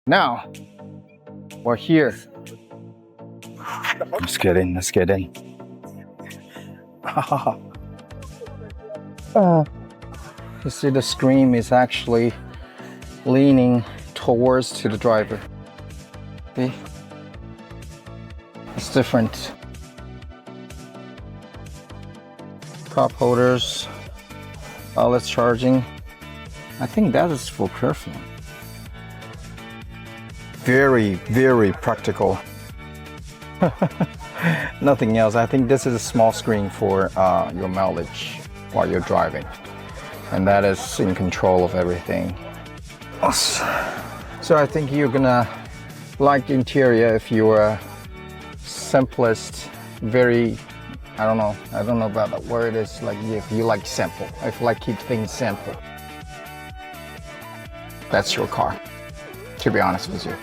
Now, we're here. Let's get in, let's get in. You see the screen is actually leaning towards to the driver. See? It's different. Cup holders, wireless charging. I think that is for perfume. Very, very practical. Nothing else. I think this is a small screen for your mileage while you're driving. And that is in control of everything. So I think you're gonna like the interior if you're simplest, very, I don't know about the word is like if you like simple, if you like keep things simple. That's your car, to be honest with you.